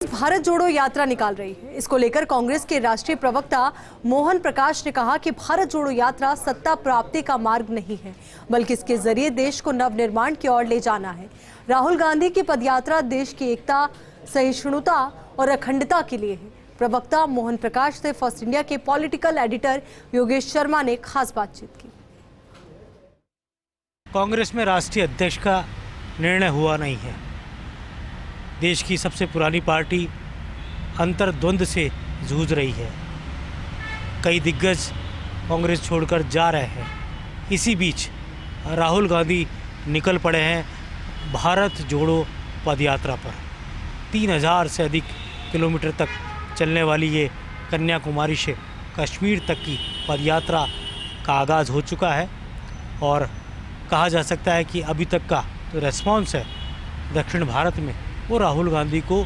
भारत जोड़ो यात्रा निकाल रही है। इसको लेकर कांग्रेस के राष्ट्रीय प्रवक्ता मोहन प्रकाश ने कहा कि भारत जोड़ो यात्रा सत्ता प्राप्ति का मार्ग नहीं है, बल्कि इसके जरिए देश को नवनिर्माण की ओर ले जाना है। राहुल गांधी की पदयात्रा देश की एकता, सहिष्णुता और अखंडता के लिए है। प्रवक्ता मोहन प्रकाश से फर्स्ट इंडिया के पॉलिटिकल एडिटर योगेश शर्मा ने खास बातचीत की। कांग्रेस में राष्ट्रीय अध्यक्ष का निर्णय हुआ नहीं है। देश की सबसे पुरानी पार्टी अंतर्द्वंद से जूझ रही है। कई दिग्गज कांग्रेस छोड़कर जा रहे हैं। इसी बीच राहुल गांधी निकल पड़े हैं भारत जोड़ो पदयात्रा पर। 3000 से अधिक किलोमीटर तक चलने वाली ये कन्याकुमारी से कश्मीर तक की पदयात्रा का आगाज़ हो चुका है और कहा जा सकता है कि अभी तक का जो रेस्पॉन्स है दक्षिण भारत में वो राहुल गांधी को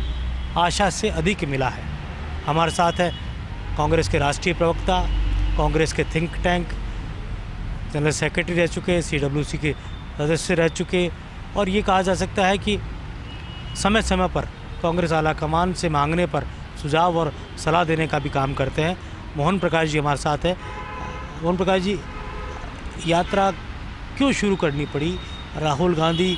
आशा से अधिक मिला है। हमारे साथ है कांग्रेस के राष्ट्रीय प्रवक्ता, कांग्रेस के थिंक टैंक जनरल सेक्रेटरी रह चुके, CWC के सदस्य रह चुके और ये कहा जा सकता है कि समय समय पर कांग्रेस आला कमान से मांगने पर सुझाव और सलाह देने का भी काम करते हैं। मोहन प्रकाश जी हमारे साथ है। मोहन प्रकाश जी, यात्रा क्यों शुरू करनी पड़ी? राहुल गांधी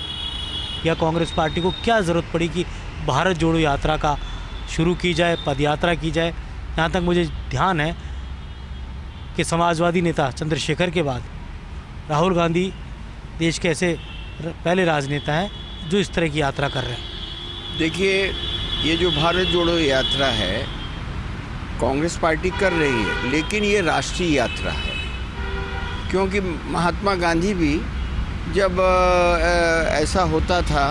या कांग्रेस पार्टी को क्या ज़रूरत पड़ी कि भारत जोड़ो यात्रा का शुरू की जाए, पदयात्रा की जाए? यहाँ तक मुझे ध्यान है कि समाजवादी नेता चंद्रशेखर के बाद राहुल गांधी देश के ऐसे पहले राजनेता हैं जो इस तरह की यात्रा कर रहे हैं। देखिए, ये जो भारत जोड़ो यात्रा है कांग्रेस पार्टी कर रही है, लेकिन ये राष्ट्रीय यात्रा है। क्योंकि महात्मा गांधी भी जब ऐसा होता था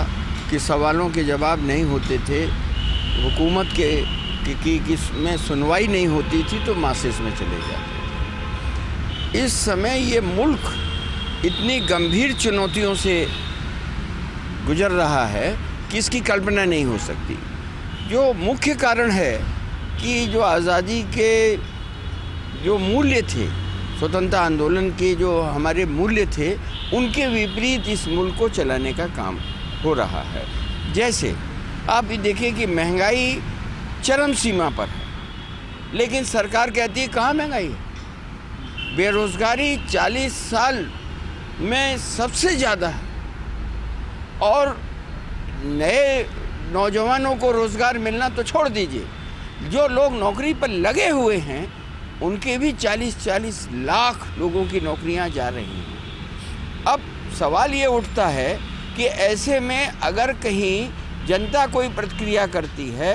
कि सवालों के जवाब नहीं होते थे, हुकूमत की में सुनवाई नहीं होती थी, तो मासेस में चले जाते थे। इस समय ये मुल्क इतनी गंभीर चुनौतियों से गुजर रहा है कि इसकी कल्पना नहीं हो सकती। जो मुख्य कारण है कि जो आज़ादी के जो मूल्य थे, स्वतंत्रता आंदोलन के जो हमारे मूल्य थे, उनके विपरीत इस मुल्क को चलाने का काम हो रहा है। जैसे आप ये देखिए कि महंगाई चरम सीमा पर है, लेकिन सरकार कहती है कहाँ महंगाई है। बेरोज़गारी 40 साल में सबसे ज़्यादा है और नए नौजवानों को रोज़गार मिलना तो छोड़ दीजिए, जो लोग नौकरी पर लगे हुए हैं उनके भी 40-40 लाख लोगों की नौकरियां जा रही हैं। अब सवाल ये उठता है कि ऐसे में अगर कहीं जनता कोई प्रतिक्रिया करती है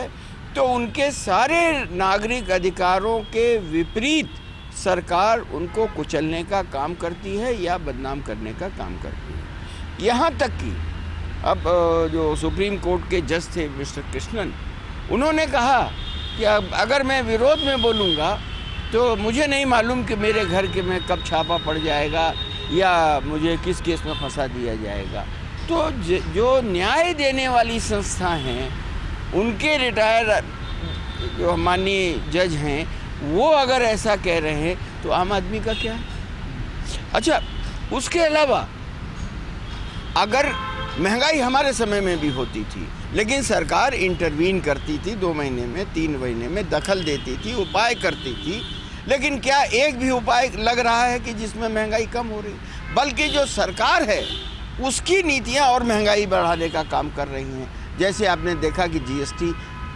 तो उनके सारे नागरिक अधिकारों के विपरीत सरकार उनको कुचलने का काम करती है या बदनाम करने का काम करती है। यहाँ तक कि अब जो सुप्रीम कोर्ट के जज थे मिस्टर कृष्णन, उन्होंने कहा कि अब अगर मैं विरोध में बोलूँगा तो मुझे नहीं मालूम कि मेरे घर के में कब छापा पड़ जाएगा या मुझे किस केस में फंसा दिया जाएगा। तो जो न्याय देने वाली संस्था हैं, उनके रिटायर जो माननीय जज हैं, वो अगर ऐसा कह रहे हैं तो आम आदमी का क्या है? अच्छा, उसके अलावा अगर महंगाई हमारे समय में भी होती थी, लेकिन सरकार इंटरवीन करती थी, 2 महीने में 3 महीने में दखल देती थी, उपाय करती थी। लेकिन क्या एक भी उपाय लग रहा है कि जिसमें महंगाई कम हो रही? बल्कि जो सरकार है उसकी नीतियां और महंगाई बढ़ाने का काम कर रही हैं। जैसे आपने देखा कि GST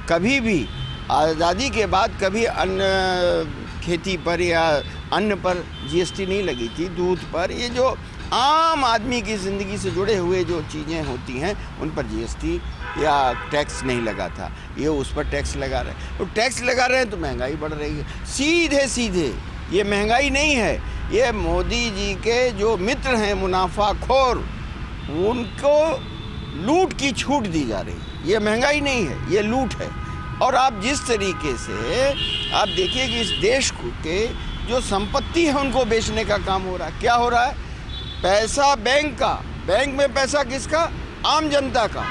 कभी भी आज़ादी के बाद कभी अन्न खेती पर या अन्न पर GST नहीं लगी थी। दूध पर, ये जो आम आदमी की ज़िंदगी से जुड़े हुए जो चीज़ें होती हैं उन पर GST या टैक्स नहीं लगा था। ये उस पर टैक्स लगा रहे हैं, तो टैक्स लगा रहे हैं तो महंगाई बढ़ रही है। सीधे सीधे ये महंगाई नहीं है, ये मोदी जी के जो मित्र हैं मुनाफाखोर, उनको लूट की छूट दी जा रही है। ये महंगाई नहीं है, ये लूट है। और आप जिस तरीके से आप देखिए कि इस देश के जो संपत्ति है उनको बेचने का काम हो रहा है। क्या हो रहा है? पैसा बैंक का, बैंक में पैसा किसका? आम जनता का।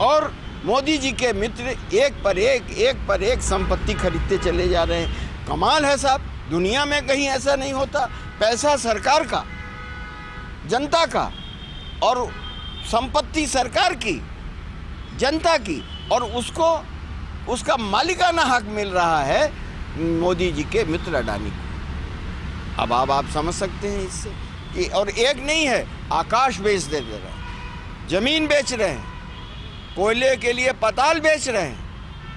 और मोदी जी के मित्र एक पर एक संपत्ति खरीदते चले जा रहे हैं। कमाल है साहब, दुनिया में कहीं ऐसा नहीं होता। पैसा सरकार का, जनता का, और संपत्ति सरकार की, जनता की, और उसको उसका मालिकाना हक मिल रहा है मोदी जी के मित्र अडानी को। अब आप समझ सकते हैं इससे कि, और एक नहीं है, आकाश बेच दे रहे हैं, जमीन बेच रहे हैं, कोयले के लिए पाताल बेच रहे हैं,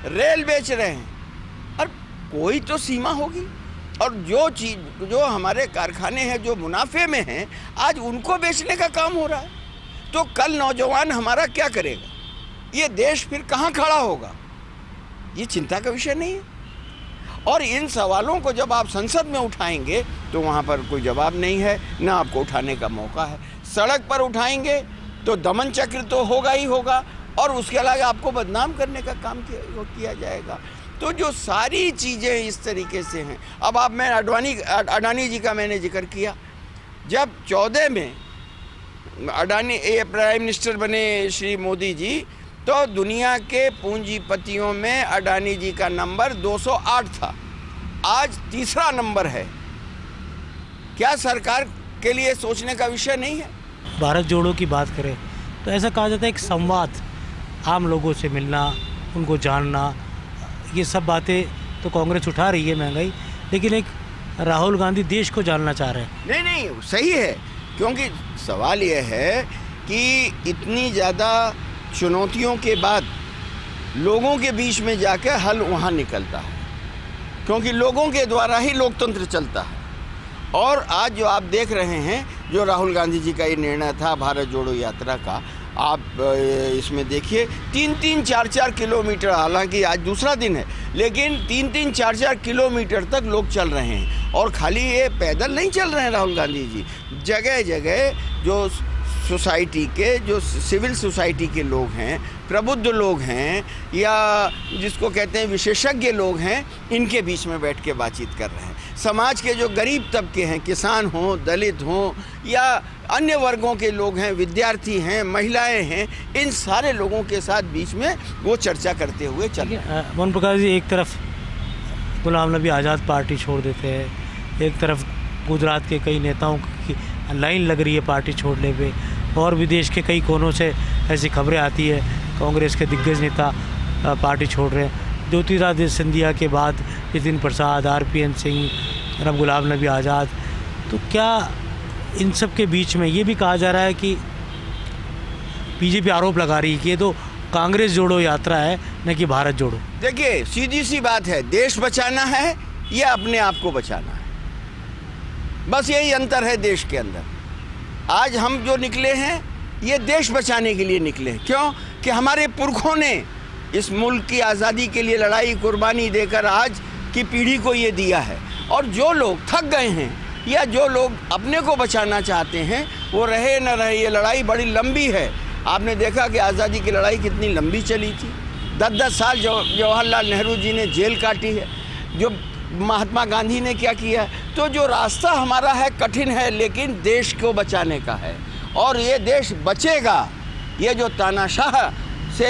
रेल बेच रहे हैं, और कोई तो सीमा होगी। और जो हमारे कारखाने हैं जो मुनाफे में हैं, आज उनको बेचने का काम हो रहा है। तो कल नौजवान हमारा क्या करेगा? ये देश फिर कहाँ खड़ा होगा? ये चिंता का विषय नहीं है। और इन सवालों को जब आप संसद में उठाएंगे तो वहाँ पर कोई जवाब नहीं है, ना आपको उठाने का मौका है। सड़क पर उठाएंगे तो दमन चक्र तो होगा ही होगा, और उसके अलावा आपको बदनाम करने का काम किया जाएगा। तो जो सारी चीज़ें इस तरीके से हैं। अब मैं अडानी जी का मैंने जिक्र किया। जब 14 में अडानी प्राइम मिनिस्टर बने श्री मोदी जी, तो दुनिया के पूंजीपतियों में अडानी जी का नंबर 208 था, आज तीसरा नंबर है। क्या सरकार के लिए सोचने का विषय नहीं है? भारत जोड़ो की बात करें तो ऐसा कहा जाता है एक संवाद, आम लोगों से मिलना, उनको जानना, ये सब बातें तो कांग्रेस उठा रही है, महंगाई, लेकिन एक राहुल गांधी देश को जानना चाह रहे हैं। नहीं, सही है, क्योंकि सवाल यह है कि इतनी ज़्यादा चुनौतियों के बाद लोगों के बीच में जाकर हल वहाँ निकलता है, क्योंकि लोगों के द्वारा ही लोकतंत्र चलता है। और आज जो आप देख रहे हैं, जो राहुल गांधी जी का ये निर्णय था भारत जोड़ो यात्रा का, आप इसमें देखिए 3-3, 4-4 किलोमीटर, हालांकि आज दूसरा दिन है, लेकिन 3-3, 4-4 किलोमीटर तक लोग चल रहे हैं। और खाली ये पैदल नहीं चल रहे हैं राहुल गांधी जी, जगह जगह जो सोसाइटी के, जो सिविल सोसाइटी के लोग हैं, प्रबुद्ध लोग हैं, या जिसको कहते हैं विशेषज्ञ लोग हैं, इनके बीच में बैठ के बातचीत कर रहे हैं। समाज के जो गरीब तबके हैं, किसान हों, दलित हों, या अन्य वर्गों के लोग हैं, विद्यार्थी हैं, महिलाएं हैं, इन सारे लोगों के साथ बीच में वो चर्चा करते हुए चल रहे हैं। मोहन प्रकाश जी, एक तरफ गुलाम नबी आज़ाद पार्टी छोड़ देते हैं, एक तरफ गुजरात के कई नेताओं की लाइन लग रही है पार्टी छोड़ने पे, और विदेश के कई कोनों से ऐसी खबरें आती है कांग्रेस के दिग्गज नेता पार्टी छोड़ रहे हैं। ज्योतिरादित्य सिंधिया के बाद नितिन प्रसाद, RPN सिंह, अब गुलाम नबी आज़ाद। तो क्या इन सब के बीच में ये भी कहा जा रहा है कि बीजेपी आरोप लगा रही है कि ये तो कांग्रेस जोड़ो यात्रा है, न कि भारत जोड़ो? देखिए, सीधी सी बात है, देश बचाना है या अपने आप को बचाना है, बस यही अंतर है देश के अंदर। आज हम जो निकले हैं, ये देश बचाने के लिए निकले हैं। क्यों? कि हमारे पुरखों ने इस मुल्क की आज़ादी के लिए लड़ाई, कुर्बानी देकर आज की पीढ़ी को ये दिया है। और जो लोग थक गए हैं, या जो लोग अपने को बचाना चाहते हैं, वो रहे न रहे, ये लड़ाई बड़ी लंबी है। आपने देखा कि आज़ादी की लड़ाई कितनी लंबी चली थी। 10-10 साल जवाहरलाल नेहरू जी ने जेल काटी है, जो महात्मा गांधी ने क्या किया। तो जो रास्ता हमारा है कठिन है, लेकिन देश को बचाने का है, और ये देश बचेगा। ये जो तानाशाह से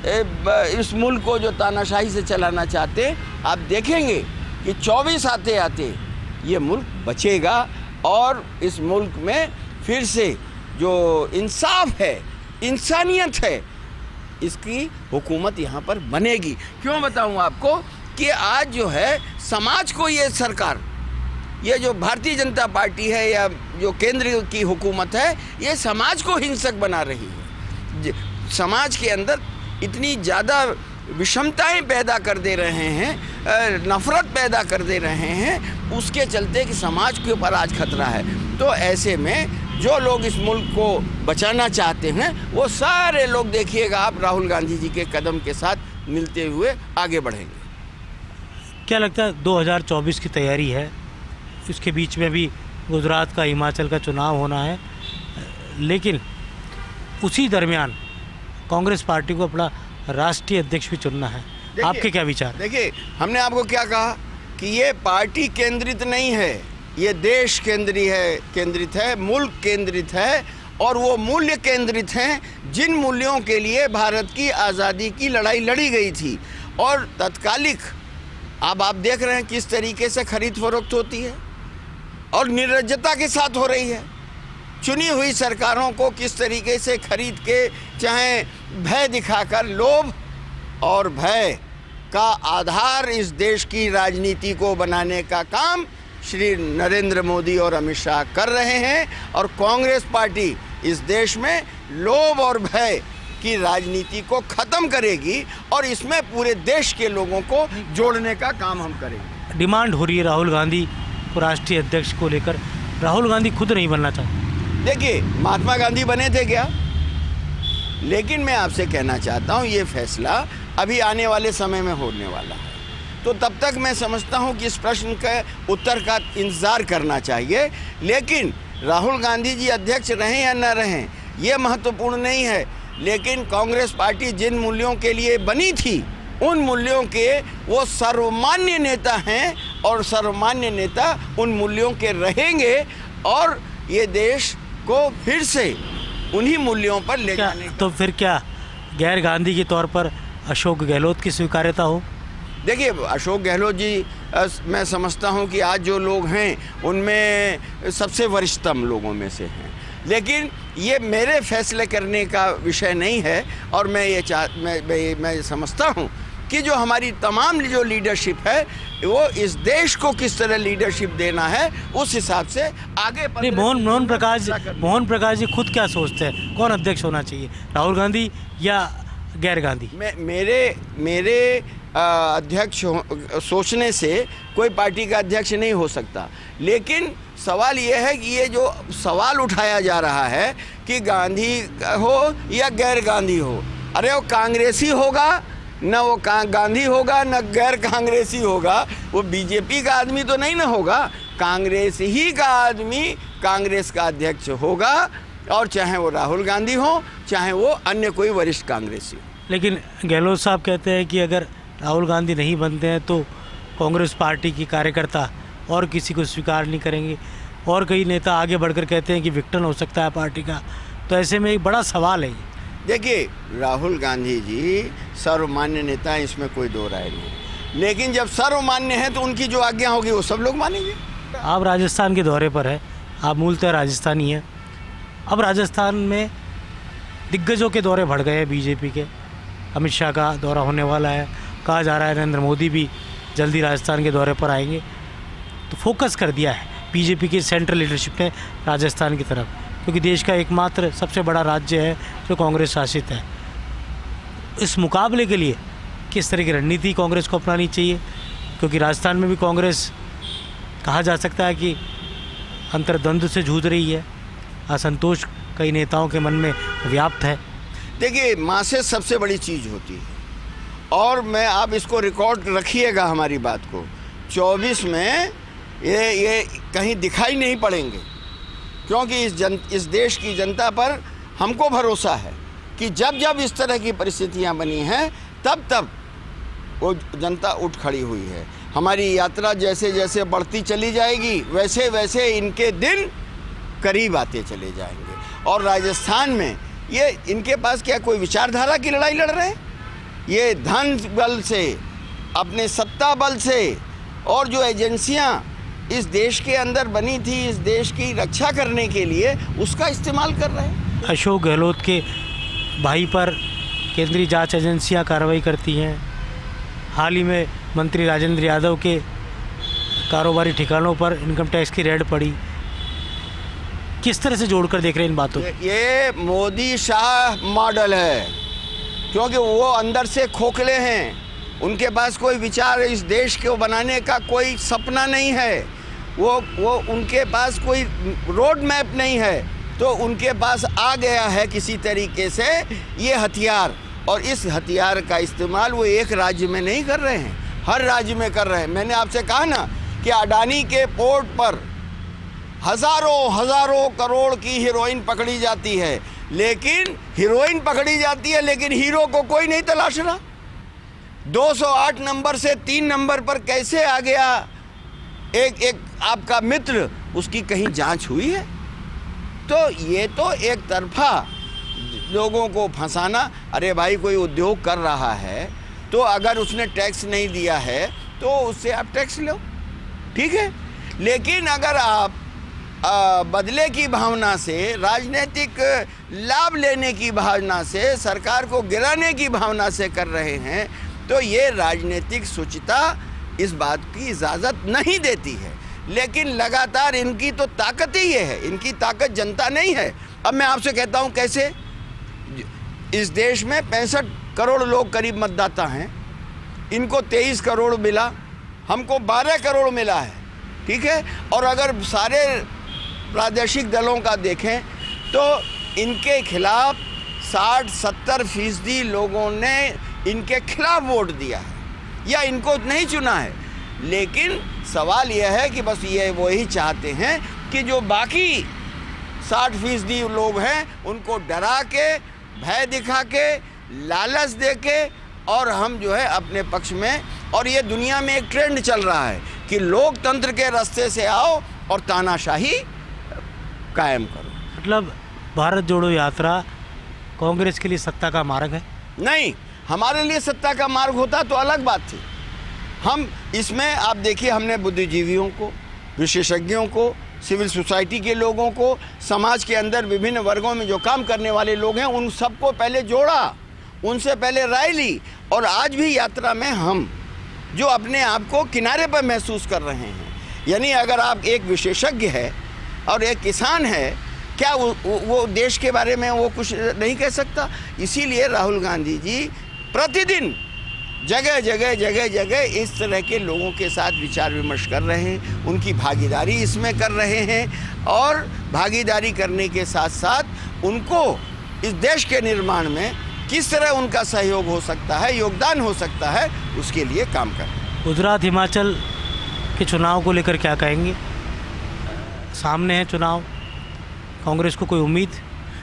इस मुल्क को जो तानाशाही से चलाना चाहते, आप देखेंगे कि 24 आते आते ये मुल्क बचेगा, और इस मुल्क में फिर से जो इंसाफ है, इंसानियत है, इसकी हुकूमत यहाँ पर बनेगी। क्यों बताऊँ आपको कि आज जो है समाज को ये सरकार, ये जो भारतीय जनता पार्टी है या जो केंद्र की हुकूमत है, ये समाज को हिंसक बना रही है। समाज के अंदर इतनी ज़्यादा विषमताएं पैदा कर दे रहे हैं, नफ़रत पैदा कर दे रहे हैं, उसके चलते कि समाज के ऊपर आज खतरा है। तो ऐसे में जो लोग इस मुल्क को बचाना चाहते हैं, वो सारे लोग देखिएगा आप राहुल गांधी जी के कदम के साथ मिलते हुए आगे बढ़ेंगे। क्या लगता है 2024 की तैयारी है, इसके बीच में भी गुजरात का, हिमाचल का चुनाव होना है, लेकिन उसी दरमियान कांग्रेस पार्टी को अपना राष्ट्रीय अध्यक्ष भी चुनना है। आपके क्या विचार? देखिए, हमने आपको क्या कहा कि ये पार्टी केंद्रित नहीं है, ये देश केंद्रित है, मुल्क केंद्रित है, और वो मूल्य केंद्रित हैं जिन मूल्यों के लिए भारत की आज़ादी की लड़ाई लड़ी गई थी। और तत्कालिक अब आप देख रहे हैं किस तरीके से खरीद फरोख्त होती है, और निर्लज्जता के साथ हो रही है। चुनी हुई सरकारों को किस तरीके से खरीद के, चाहे भय दिखाकर, लोभ और भय का आधार इस देश की राजनीति को बनाने का काम श्री नरेंद्र मोदी और अमित शाह कर रहे हैं। और कांग्रेस पार्टी इस देश में लोभ और भय की राजनीति को ख़त्म करेगी और इसमें पूरे देश के लोगों को जोड़ने का काम हम करेंगे। डिमांड हो रही है राहुल गांधी को राष्ट्रीय अध्यक्ष को लेकर, राहुल गांधी खुद नहीं बनना चाहते। देखिए, महात्मा गांधी बने थे क्या? लेकिन मैं आपसे कहना चाहता हूँ, ये फैसला अभी आने वाले समय में होने वाला है, तो तब तक मैं समझता हूँ कि इस प्रश्न के उत्तर का इंतज़ार करना चाहिए। लेकिन राहुल गांधी जी अध्यक्ष रहें या न रहें, ये महत्वपूर्ण नहीं है। लेकिन कांग्रेस पार्टी जिन मूल्यों के लिए बनी थी, उन मूल्यों के वो सर्वमान्य नेता हैं और सर्वमान्य नेता उन मूल्यों के रहेंगे और ये देश को फिर से उन्हीं मूल्यों पर ले जाने। तो फिर क्या गैर गांधी के तौर पर अशोक गहलोत की स्वीकार्यता हो? देखिए, अशोक गहलोत जी मैं समझता हूं कि आज जो लोग हैं उनमें सबसे वरिष्ठतम लोगों में से हैं, लेकिन ये मेरे फैसले करने का विषय नहीं है। और मैं समझता हूं कि जो हमारी तमाम जो लीडरशिप है वो इस देश को किस तरह लीडरशिप देना है, उस हिसाब से आगे। नहीं, मोहन प्रकाश जी खुद क्या सोचते हैं, कौन अध्यक्ष होना चाहिए, राहुल गांधी या गैर गांधी? मेरे अध्यक्ष सोचने से कोई पार्टी का अध्यक्ष नहीं हो सकता। लेकिन सवाल ये है कि ये जो सवाल उठाया जा रहा है कि गांधी हो या गैर गांधी हो, अरे वो कांग्रेसी होगा न, वो गांधी होगा न गैर कांग्रेसी होगा, वो बीजेपी का आदमी तो नहीं ना होगा, कांग्रेस ही का आदमी कांग्रेस का अध्यक्ष होगा, और चाहे वो राहुल गांधी हो चाहे वो अन्य कोई वरिष्ठ कांग्रेसी हो। लेकिन गहलोत साहब कहते हैं कि अगर राहुल गांधी नहीं बनते हैं तो कांग्रेस पार्टी की कार्यकर्ता और किसी को स्वीकार नहीं करेंगे, और कई नेता आगे बढ़कर कहते हैं कि विघटन हो सकता है पार्टी का। तो ऐसे में एक बड़ा सवाल है। देखिए, राहुल गांधी जी सर्वमान्य नेता हैं, इसमें कोई दो राय नहीं, लेकिन जब सर्वमान्य है तो उनकी जो आज्ञा होगी वो सब लोग मानेंगे। आप राजस्थान के दौरे पर है, आप मूलतः राजस्थानी हैं। अब राजस्थान में दिग्गजों के दौरे बढ़ गए हैं बीजेपी के, अमित शाह का दौरा होने वाला है, कहा जा रहा है नरेंद्र मोदी भी जल्दी राजस्थान के दौरे पर आएंगे। तो फोकस कर दिया है बीजेपी की सेंट्रल लीडरशिप ने राजस्थान की तरफ, क्योंकि देश का एकमात्र सबसे बड़ा राज्य है जो कांग्रेस शासित है। इस मुकाबले के लिए किस तरह की रणनीति कांग्रेस को अपनानी चाहिए, क्योंकि राजस्थान में भी कांग्रेस कहा जा सकता है कि अंतर्द्वंद से जूझ रही है, असंतोष कई नेताओं के मन में व्याप्त है। देखिए, माँ से सबसे बड़ी चीज़ होती है, और मैं आप इसको रिकॉर्ड रखिएगा हमारी बात को, 24 में ये कहीं दिखाई नहीं पड़ेंगे, क्योंकि इस देश की जनता पर हमको भरोसा है कि जब जब इस तरह की परिस्थितियां बनी हैं तब वो जनता उठ खड़ी हुई है। हमारी यात्रा जैसे जैसे बढ़ती चली जाएगी वैसे वैसे इनके दिन करीब आते चले जाएंगे। और राजस्थान में ये इनके पास क्या कोई विचारधारा की लड़ाई लड़ रहे हैं? ये धन बल से, अपने सत्ता बल से, और जो एजेंसियां इस देश के अंदर बनी थी इस देश की रक्षा करने के लिए, उसका इस्तेमाल कर रहे हैं। अशोक गहलोत के भाई पर केंद्रीय जांच एजेंसियां कार्रवाई करती हैं। हाल ही में मंत्री राजेंद्र यादव के कारोबारी ठिकानों पर इनकम टैक्स की रेड पड़ी। किस तरह से जोड़कर देख रहे हैं इन बातों? ये मोदी शाह मॉडल है, क्योंकि वो अंदर से खोखले हैं, उनके पास कोई विचार इस देश को बनाने का कोई सपना नहीं है, वो उनके पास कोई रोड मैप नहीं है, तो उनके पास आ गया है किसी तरीके से ये हथियार, और इस हथियार का इस्तेमाल वो एक राज्य में नहीं कर रहे हैं, हर राज्य में कर रहे हैं। मैंने आपसे कहा ना कि अडानी के पोर्ट पर हज़ारों करोड़ की हीरोइन पकड़ी जाती है, लेकिन हीरोइन पकड़ी जाती है लेकिन हीरो को कोई नहीं तलाश रहा। 208 नंबर से 3 नंबर पर कैसे आ गया एक आपका मित्र, उसकी कहीं जांच हुई है? तो ये तो एक तरफा लोगों को फंसाना। अरे भाई, कोई उद्योग कर रहा है तो अगर उसने टैक्स नहीं दिया है तो उससे आप टैक्स लो, ठीक है, लेकिन अगर आप बदले की भावना से, राजनीतिक लाभ लेने की भावना से, सरकार को गिराने की भावना से कर रहे हैं, तो ये राजनीतिक सोचिता इस बात की इजाज़त नहीं देती है। लेकिन लगातार इनकी तो ताकत ही ये है, इनकी ताकत जनता नहीं है। अब मैं आपसे कहता हूँ कैसे, इस देश में 65 करोड़ लोग करीब मतदाता हैं, इनको 23 करोड़ मिला, हमको 12 करोड़ मिला है, ठीक है। और अगर सारे प्रादेशिक दलों का देखें तो इनके खिलाफ 60-70% लोगों ने इनके खिलाफ वोट दिया है या इनको नहीं चुना है। लेकिन सवाल यह है कि बस ये वही चाहते हैं कि जो बाकी 60% लोग हैं उनको डरा के, भय दिखा के, लालच दे के और हम जो है अपने पक्ष में, और ये दुनिया में एक ट्रेंड चल रहा है कि लोकतंत्र के रास्ते से आओ और तानाशाही कायम करो। मतलब भारत जोड़ो यात्रा कांग्रेस के लिए सत्ता का मार्ग है? नहीं, हमारे लिए सत्ता का मार्ग होता तो अलग बात थी। हम इसमें आप देखिए, हमने बुद्धिजीवियों को, विशेषज्ञों को, सिविल सोसाइटी के लोगों को, समाज के अंदर विभिन्न वर्गों में जो काम करने वाले लोग हैं उन सबको पहले जोड़ा, उनसे पहले राय ली। और आज भी यात्रा में हम जो अपने आप को किनारे पर महसूस कर रहे हैं, यानी अगर आप एक विशेषज्ञ है और एक किसान है, क्या वो देश के बारे में वो कुछ नहीं कह सकता? इसीलिए राहुल गांधी जी प्रतिदिन जगह जगह इस तरह के लोगों के साथ विचार विमर्श कर रहे हैं, उनकी भागीदारी इसमें कर रहे हैं और भागीदारी करने के साथ साथ उनको इस देश के निर्माण में किस तरह उनका सहयोग हो सकता है, योगदान हो सकता है, उसके लिए काम कर रहे हैं। गुजरात हिमाचल के चुनाव को लेकर क्या कहेंगे? सामने है चुनाव, कांग्रेस को कोई उम्मीद?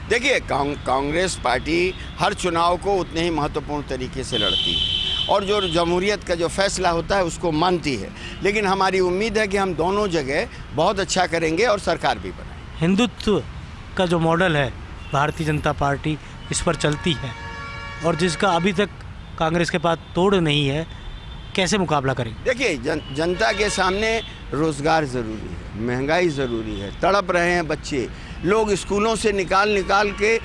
देखिए, कांग्रेस पार्टी हर चुनाव को उतने ही महत्वपूर्ण तरीके से लड़ती है और जो जमहूरियत का जो फैसला होता है उसको मानती है। लेकिन हमारी उम्मीद है कि हम दोनों जगह बहुत अच्छा करेंगे और सरकार भी बनाएंगे। हिंदुत्व का जो मॉडल है भारतीय जनता पार्टी इस पर चलती है और जिसका अभी तक कांग्रेस के पास तोड़ नहीं है, कैसे मुकाबला करेंगे? देखिए, जनता के सामने रोज़गार ज़रूरी है, महंगाई ज़रूरी है, तड़प रहे हैं बच्चे, लोग स्कूलों से निकाल के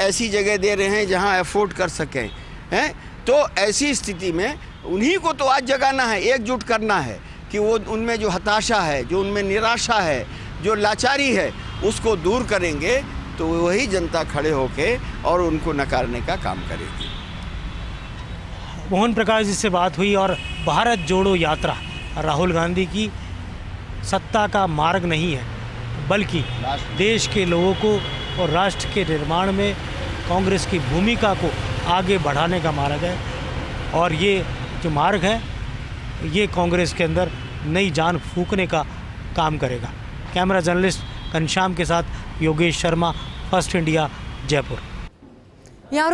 ऐसी जगह दे रहे हैं जहां अफोर्ड कर सकें, हैं। तो ऐसी स्थिति में उन्हीं को तो आज जगाना है, एकजुट करना है कि वो उनमें जो हताशा है, जो उनमें निराशा है, जो लाचारी है, उसको दूर करेंगे तो वही जनता खड़े होके और उनको नकारने का काम करेगी। मोहन प्रकाश जी से बात हुई और भारत जोड़ो यात्रा राहुल गांधी की सत्ता का मार्ग नहीं है, बल्कि देश के लोगों को और राष्ट्र के निर्माण में कांग्रेस की भूमिका को आगे बढ़ाने का मार्ग है। और ये जो मार्ग है ये कांग्रेस के अंदर नई जान फूंकने का काम करेगा। कैमरा जर्नलिस्ट घनश्याम के साथ योगेश शर्मा, फर्स्ट इंडिया, जयपुर। यहाँ